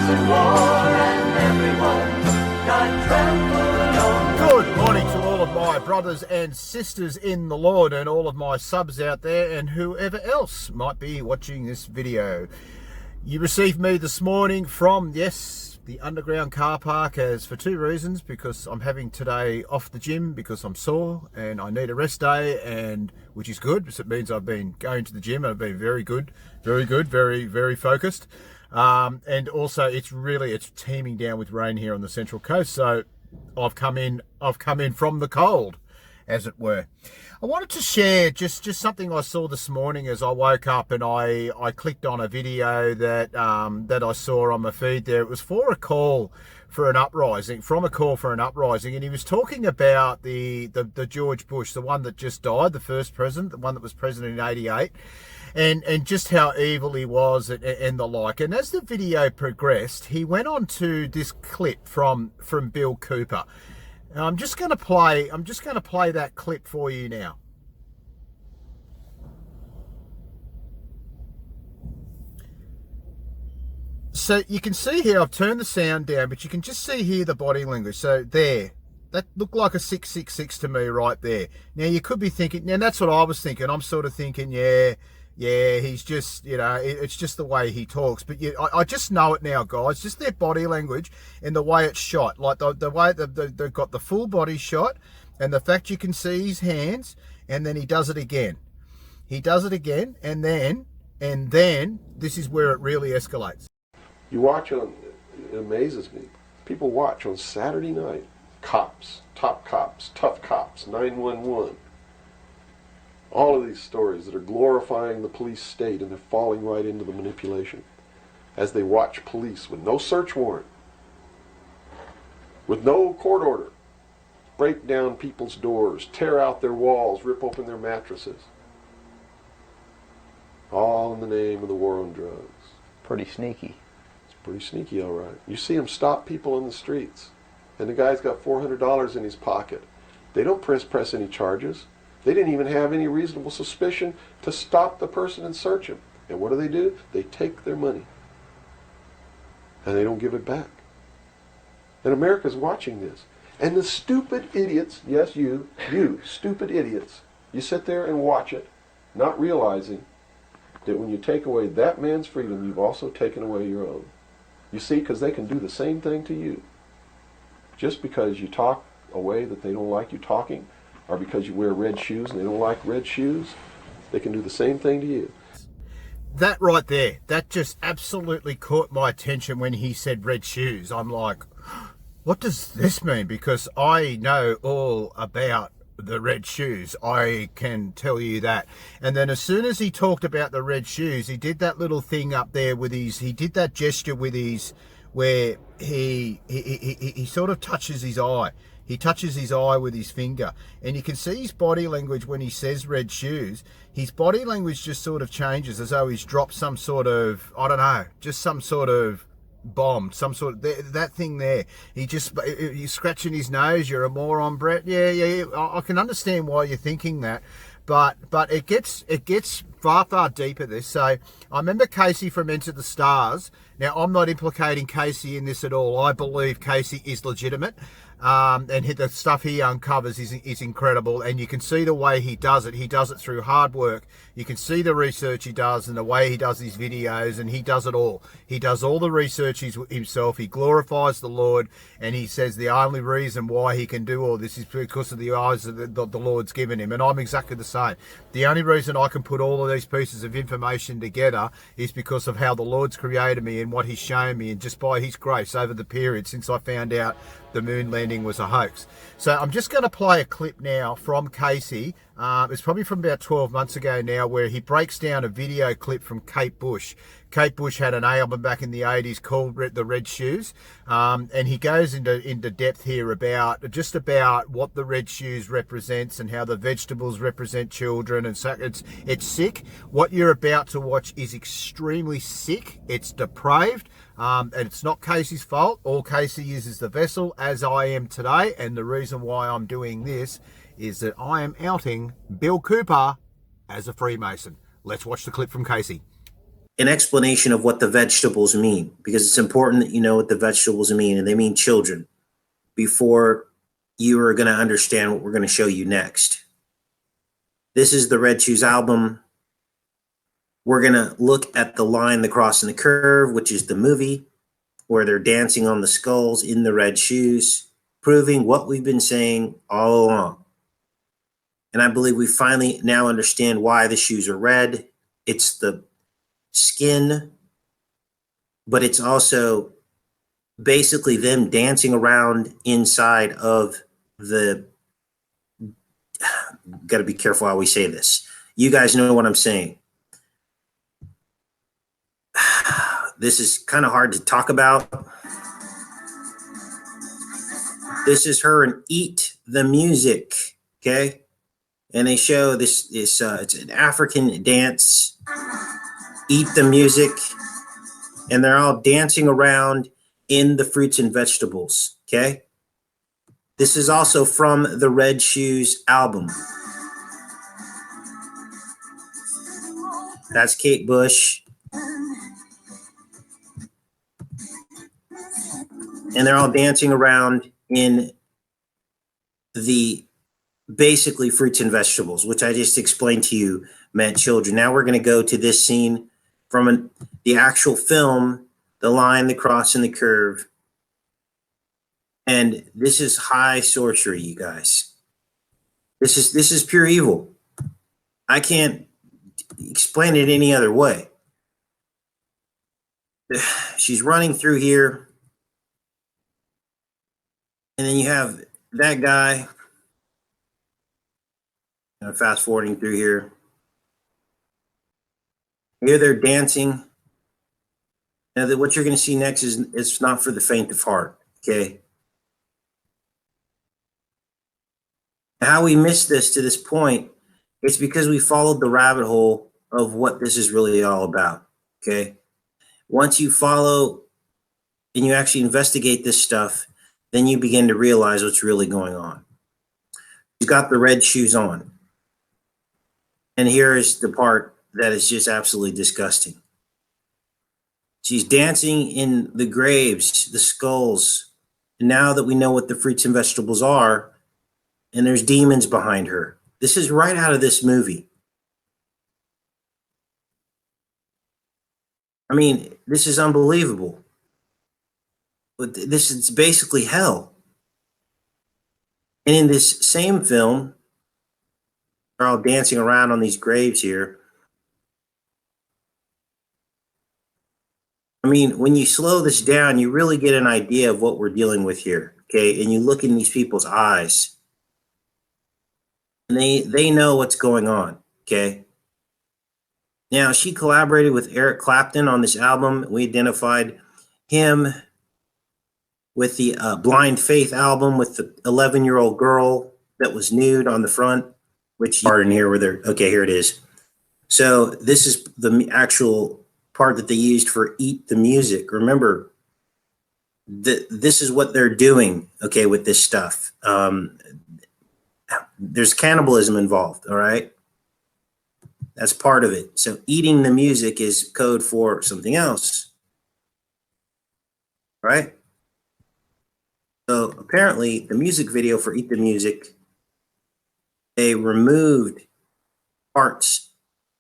in war and everyone died trampled on. Good morning to all of my brothers and sisters in the Lord and all of my subs out there and whoever else might be watching this video. You received me this morning from, yes, the underground car park, as for two reasons. Because I'm having today off the gym because I'm sore and I need a rest day, and which is good because it means I've been going to the gym and I've been very good, very focused. And also it's teeming down with rain here on the Central Coast, so I've come in from the cold, as it were. I wanted to share just something I saw this morning as I woke up, and I clicked on a video that I saw on my feed there. It was from a call for an uprising, and he was talking about the George Bush, the one that just died, the first president, the one that was president in '88. And just how evil he was and the like. And as the video progressed, he went on to this clip from Bill Cooper. And I'm just going to play that clip for you now. So you can see here, I've turned the sound down, but you can just see here the body language. So there, that looked like a 666 to me right there. Now you could be thinking, now that's what I was thinking. I'm sort of thinking, yeah, he's just, it's just the way he talks. But I just know it now, guys. Just their body language and the way it's shot. Like the way they've got the full body shot, and the fact you can see his hands, and then he does it again. He does it again, and then this is where it really escalates. You watch on, it amazes me. People watch on Saturday night. Cops, top cops, tough cops, 911. All of these stories that are glorifying the police state, and they're falling right into the manipulation as they watch police with no search warrant, with no court order, break down people's doors, tear out their walls, rip open their mattresses. All in the name of the war on drugs. Pretty sneaky. It's pretty sneaky, all right. You see them stop people in the streets, and the guy's got $400 in his pocket. They don't press any charges. They didn't even have any reasonable suspicion to stop the person and search him. And what do? They take their money. And they don't give it back. And America's watching this. And the stupid idiots, yes, you stupid idiots, you sit there and watch it, not realizing that when you take away that man's freedom, you've also taken away your own. You see, because they can do the same thing to you. Just because you talk a way that they don't like you talking, or because you wear red shoes and they don't like red shoes, they can do the same thing to you. That right there, that just absolutely caught my attention when he said red shoes. I'm like, what does this mean? Because I know all about the red shoes. I can tell you that. And then as soon as he talked about the red shoes, he did that little thing up there with he did that gesture with where he sort of touches his eye. He touches his eye with his finger, and you can see his body language when he says red shoes. His body language just sort of changes, as though he's dropped some sort of, I don't know, just some sort of bomb, some sort of, that thing there. He's scratching his nose. You're a moron, Brett. Yeah. I can understand why you're thinking that. But it gets far deeper this. So I remember Casey from Enter the Stars. Now, I'm not implicating Casey in this at all. I believe Casey is legitimate. And the stuff he uncovers is incredible, and you can see the way he does it. He does it through hard work. You can see the research he does and the way he does his videos, and he does it all. He does all the research himself. He glorifies the Lord, and he says the only reason why he can do all this is because of the eyes that the Lord's given him. And I'm exactly the same. The only reason I can put all of these pieces of information together is because of how the Lord's created me and what he's shown me, and just by his grace over the period since I found out the moon landing was a hoax. So I'm just going to play a clip now from Casey. It's probably from about 12 months ago now, where he breaks down a video clip from Kate Bush. Kate Bush had an album back in the 80s called The Red Shoes, and he goes into depth here about what the red shoes represents and how the vegetables represent children. And so it's sick. What you're about to watch is extremely sick. It's depraved. And it's not Casey's fault. All Casey is the vessel, as I am today. And the reason why I'm doing this is that I am outing Bill Cooper as a Freemason. Let's watch the clip from Casey. an explanation of what the vegetables mean, because it's important that you know what the vegetables mean, and they mean children, before you are going to understand what we're going to show you next. This is the Red Shoes album. We're going to look at The Line, the Cross, and the Curve, which is the movie where they're dancing on the skulls in the red shoes, proving what we've been saying all along. And I believe we finally now understand why the shoes are red. It's the skin, but it's also basically them dancing around inside of the, got to be careful how we say this. You guys know what I'm saying. This is kind of hard to talk about. This is her and Eat the Music, okay? And they show this it's an African dance, Eat the Music, and they're all dancing around in the fruits and vegetables, okay? This is also from the Red Shoes album. That's Kate Bush. And they're all dancing around in the basically fruits and vegetables, which I just explained to you meant children. Now we're going to go to this scene from the actual film, The Line, the Cross, and the Curve. And this is high sorcery, you guys. This is pure evil. I can't explain it any other way. She's running through here. And then you have that guy. Fast forwarding through here. Here they're dancing. Now what you're going to see next is it's not for the faint of heart. Okay. How we missed this to this point, it's because we followed the rabbit hole of what this is really all about. Okay. Once you follow and you actually investigate this stuff, then you begin to realize what's really going on. She's got the red shoes on. And here is the part that is just absolutely disgusting. She's dancing in the graves, the skulls. And now that we know what the fruits and vegetables are, and there's demons behind her. This is right out of this movie. I mean, this is unbelievable. But this is basically hell. And in this same film, they're all dancing around on these graves here. I mean, when you slow this down, you really get an idea of what we're dealing with here, okay? And you look in these people's eyes, and they know what's going on, okay? Now, she collaborated with Eric Clapton on this album. We identified him with the Blind Faith album with the 11-year-old girl that was nude on the front, which part in here where they're, okay, here it is. So this is the actual part that they used for Eat the Music. Remember, this is what they're doing, okay, with this stuff. There's cannibalism involved, all right? That's part of it. So eating the music is code for something else, right? So apparently the music video for Eat the Music, they removed parts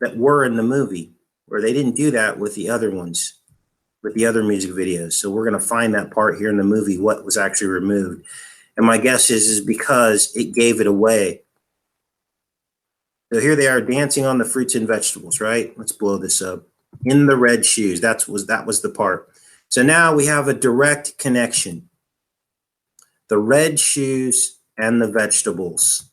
that were in the movie, where they didn't do that with the other ones, with the other music videos. So we're going to find that part here in the movie, what was actually removed. And my guess is because it gave it away. So here they are dancing on the fruits and vegetables, right? Let's blow this up. In the red shoes, that was the part. So now we have a direct connection. The red shoes and the vegetables.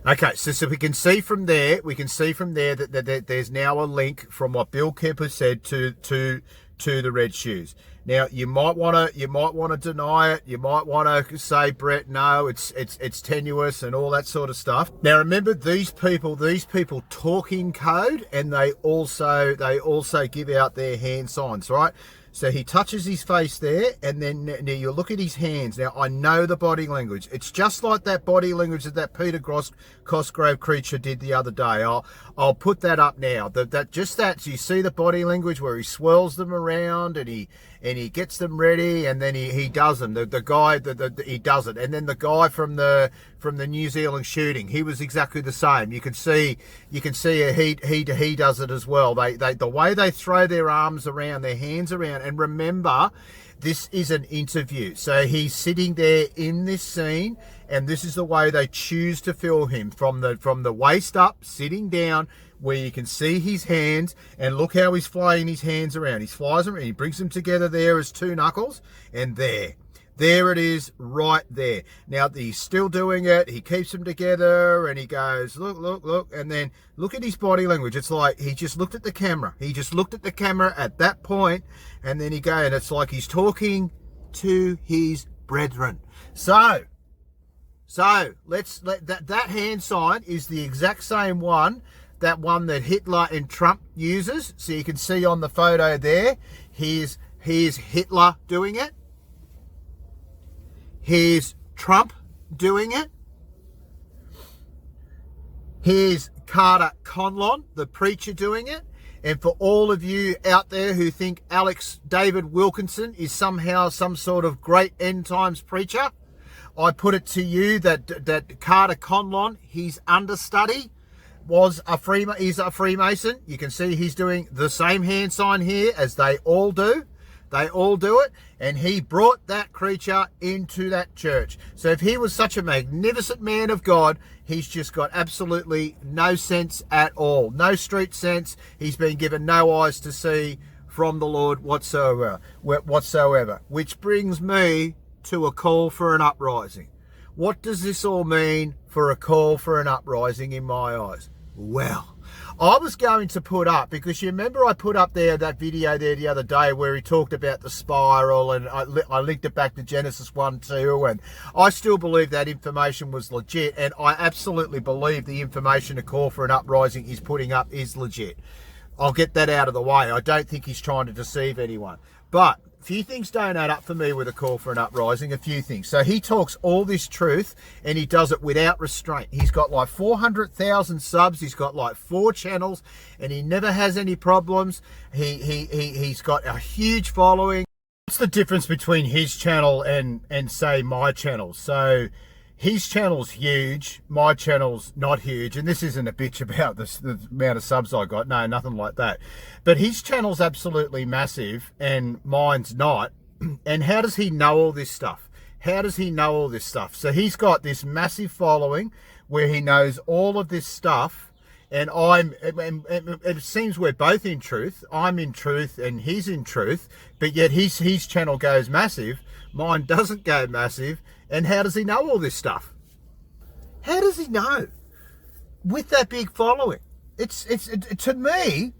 Okay, so we can see from there, that there's now a link from what Bill Kemper said to the red shoes. Now you might want to deny it. You might want to say, Brett, no, it's tenuous and all that sort of stuff. Now remember, these people talk in code, and they also give out their hand signs, right? So he touches his face there, and then now you look at his hands. Now, I know the body language. It's just like that body language that Peter Cosgrove creature did the other day. I'll put that up now. So you see the body language where he swirls them around, and he gets them ready, and then he does them. The guy he does it, and then the guy from the New Zealand shooting, he was exactly the same. You can see he does it as well. The way they throw their arms around, their hands around, and remember, this is an interview. So he's sitting there in this scene, and this is the way they choose to film him, from the waist up, sitting down, where you can see his hands, and look how he's flying his hands around. He flies them and he brings them together there as two knuckles, and there it is, right there. Now he's still doing it. He keeps them together, and he goes, look, and then look at his body language. It's like he just looked at the camera. He just looked at the camera at that point, and then and it's like he's talking to his brethren. So let's let that hand sign is the exact same one. That one that Hitler and Trump uses. So you can see on the photo there, here's Hitler doing it. Here's Trump doing it. Here's Carter Conlon, the preacher, doing it. And for all of you out there who think Alex David Wilkinson is somehow some sort of great end times preacher, I put it to you that Carter Conlon, his understudy, is a Freemason. You can see he's doing the same hand sign here as they all do. They all do it, and he brought that creature into that church. So if he was such a magnificent man of God, he's just got absolutely no sense at all. No street sense. He's been given no eyes to see from the Lord whatsoever. Which brings me to a call for an uprising. What does this all mean for a call for an uprising in my eyes? Well, I was going to put up, because you remember I put up there that video there the other day where he talked about the spiral, and I linked it back to Genesis 1:2, and I still believe that information was legit, and I absolutely believe the information a call for an uprising he's putting up is legit. I'll get that out of the way. I don't think he's trying to deceive anyone. But a few things don't add up for me with a call for an uprising, a few things. So he talks all this truth, and he does it without restraint. He's got like 400,000 subs. He's got like 4 channels, and he never has any problems. He's got a huge following. What's the difference between his channel and say my channel? So his channel's huge, my channel's not huge, and this isn't a bitch about the amount of subs I got. No, nothing like that. But his channel's absolutely massive, and mine's not. And how does he know all this stuff? How does he know all this stuff? So he's got this massive following where he knows all of this stuff, and it seems we're both in truth. I'm in truth and he's in truth, but yet his channel goes massive, mine doesn't go massive. And how does he know all this stuff? How does he know with that big following? It's to me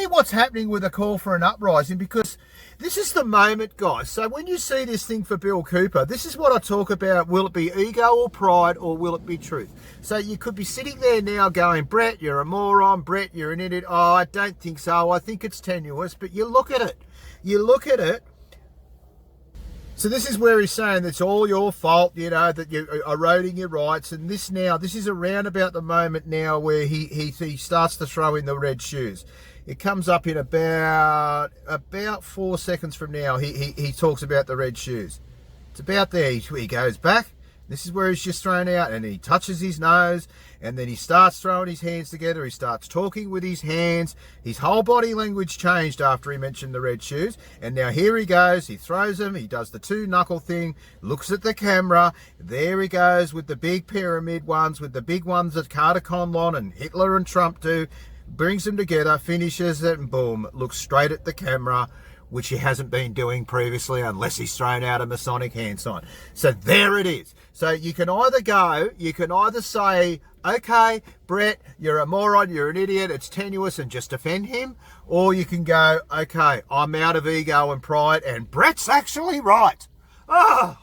what's happening with a call for an uprising, because this is the moment, guys. So when you see this thing for Bill Cooper, this is what I talk about. Will it be ego or pride, or will it be truth? So you could be sitting there now going, Brett, you're a moron. Brett, you're an idiot. Oh, I don't think so. I think it's tenuous. But you look at it. So this is where he's saying it's all your fault, that you're eroding your rights. And this is around about the moment now where he starts to throw in the red shoes. It comes up in about 4 seconds from now. He talks about the red shoes. It's about there. He goes back. This is where he's just thrown out, and he touches his nose, and then he starts throwing his hands together. He starts talking with his hands. His whole body language changed after he mentioned the red shoes. And now here he goes. He throws them. He does the 2-knuckle thing, looks at the camera. There he goes with the big pyramid ones, with the big ones that Carter Conlon and Hitler and Trump do. Brings them together, finishes it, and boom, looks straight at the camera, which he hasn't been doing previously unless he's thrown out a Masonic hand sign. So there it is. So you can either say okay, Brett, you're a moron, you're an idiot, it's tenuous, and just defend him. Or you can go, okay, I'm out of ego and pride, and Brett's actually right. Oh!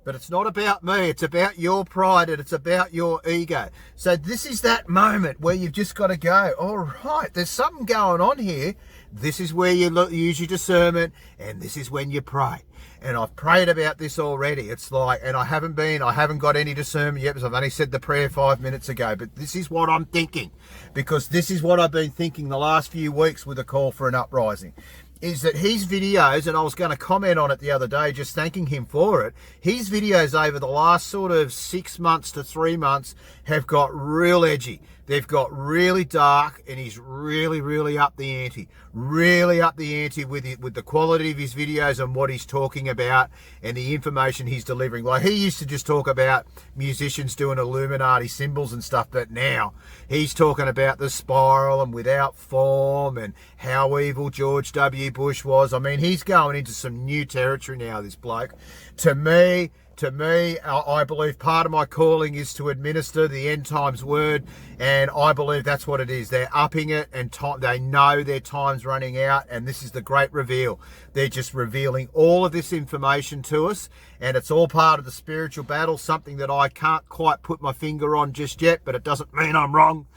But it's not about me, it's about your pride and it's about your ego. So this is that moment where you've just got to go, all right, there's something going on here. This is where you use your discernment, and this is when you pray. And I've prayed about this already. It's like, and I haven't got any discernment yet because I've only said the prayer 5 minutes ago. But this is what I'm thinking, because this is what I've been thinking the last few weeks with a call for an uprising. Is that his videos, and I was going to comment on it the other day, just thanking him for it. His videos over the last sort of 6 months to 3 months have got real edgy. They've got really dark, and he's really, really up the ante. Really up the ante with the quality of his videos and what he's talking about and the information he's delivering. Like, he used to just talk about musicians doing Illuminati symbols and stuff, but now he's talking about the spiral and without form and how evil George W. Bush was. I mean, he's going into some new territory now, this bloke. To me, I believe part of my calling is to administer the end times word, and I believe that's what it is. They're upping it, and they know their time's running out, and this is the great reveal. They're just revealing all of this information to us, and it's all part of the spiritual battle, something that I can't quite put my finger on just yet, but it doesn't mean I'm wrong.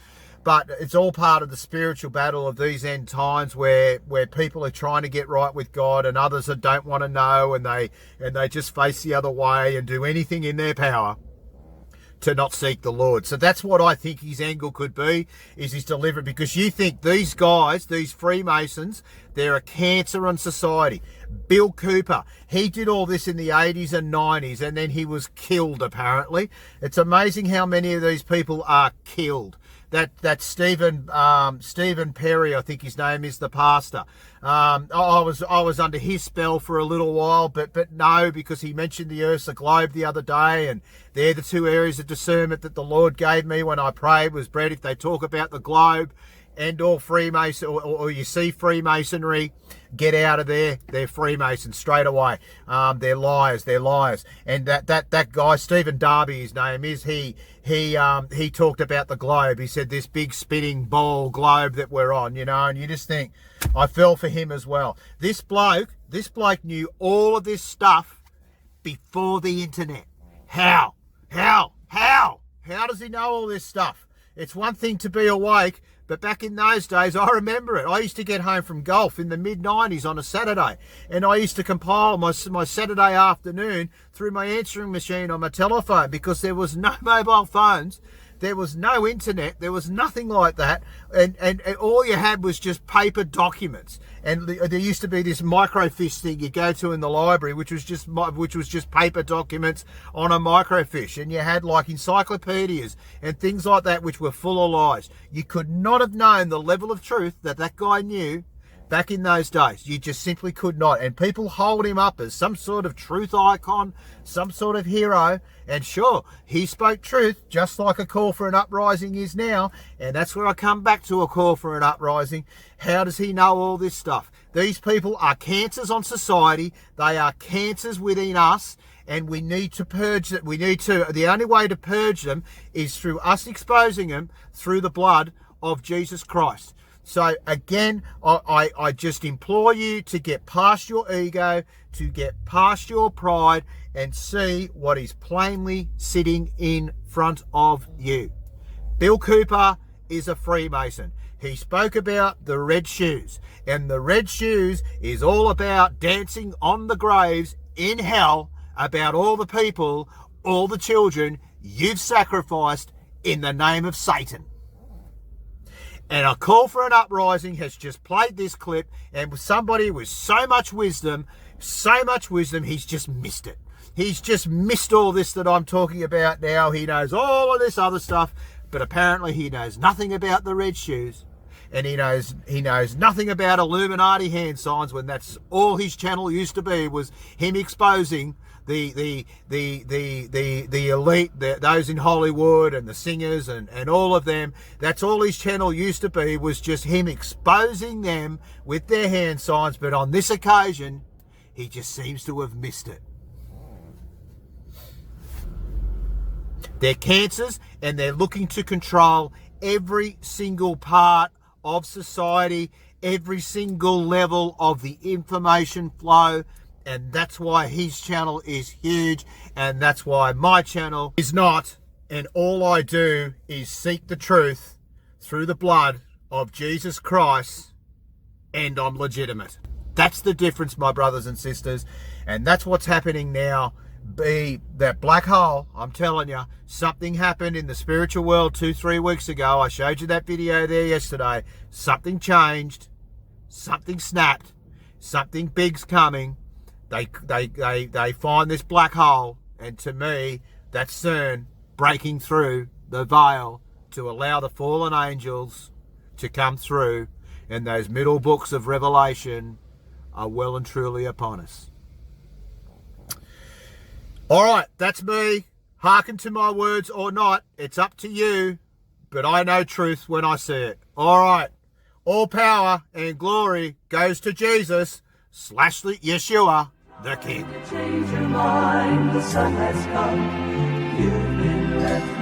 But it's all part of the spiritual battle of these end times where people are trying to get right with God, and others that don't want to know, and they just face the other way and do anything in their power to not seek the Lord. So that's what I think his angle could be, is his delivery, because you think these guys, these Freemasons, they're a cancer on society. Bill Cooper, he did all this in the 80s and 90s, and then he was killed, apparently. It's amazing how many of these people are killed. That Stephen Perry, I think his name is, the pastor. I was under his spell for a little while, but no, because he mentioned the Earth's a globe the other day, and they're the two areas of discernment that the Lord gave me when I prayed was, Brett, if they talk about the globe and or Freemason, or you see Freemasonry, get out of there. They're Freemasons straight away. They're liars. And that guy, Stephen Darby, his name is, he talked about the globe. He said this big spinning ball globe that we're on, and you just think, I fell for him as well. This bloke knew all of this stuff before the internet. How does he know all this stuff? It's one thing to be awake, but back in those days, I remember it. I used to get home from golf in the mid-90s on a Saturday, and I used to compile my Saturday afternoon through my answering machine on my telephone, because there was no mobile phones. There was no internet. There was nothing like that. And all you had was just paper documents. And there used to be this microfiche thing you go to in the library, which was just paper documents on a microfiche. And you had like encyclopedias and things like that, which were full of lies. You could not have known the level of truth that guy knew back in those days. You just simply could not. And people hold him up as some sort of truth icon, some sort of hero. And sure, he spoke truth, just like a call for an uprising is now. And that's where I come back to a call for an uprising. How does he know all this stuff? These people are cancers on society. They are cancers within us. And we need to purge them. The only way to purge them is through us exposing them through the blood of Jesus Christ. So again, I just implore you to get past your ego, to get past your pride, and see what is plainly sitting in front of you. Bill Cooper is a Freemason. He spoke about the red shoes, and the red shoes is all about dancing on the graves in hell about all the people, all the children you've sacrificed in the name of Satan. And a call for an uprising has just played this clip, and with somebody with so much wisdom, he's just missed it. He's just missed all this that I'm talking about now. He knows all of this other stuff, but apparently he knows nothing about the red shoes. And he knows nothing about Illuminati hand signs, when that's all his channel used to be, was him exposing the elite, those in Hollywood and the singers and all of them. That's all his channel used to be, was just him exposing them with their hand signs. But on this occasion, he just seems to have missed it. They're cancers, and they're looking to control every single part of society, every single level of the information flow. And that's why his channel is huge, and that's why my channel is not. And all I do is seek the truth through the blood of Jesus Christ, and I'm legitimate. That's the difference, my brothers and sisters. And that's what's happening now. That black hole, I'm telling you, something happened in the spiritual world 2-3 weeks ago. I showed you that video there yesterday. Something changed. Something snapped. Something big's coming. They find this black hole, and to me, that's CERN breaking through the veil to allow the fallen angels to come through, and those middle books of Revelation are well and truly upon us. All right, that's me. Hearken to my words or not, it's up to you, but I know truth when I see it. All right, all power and glory goes to Jesus / Yeshua, the King. Change your mind, the sun has come. You've been left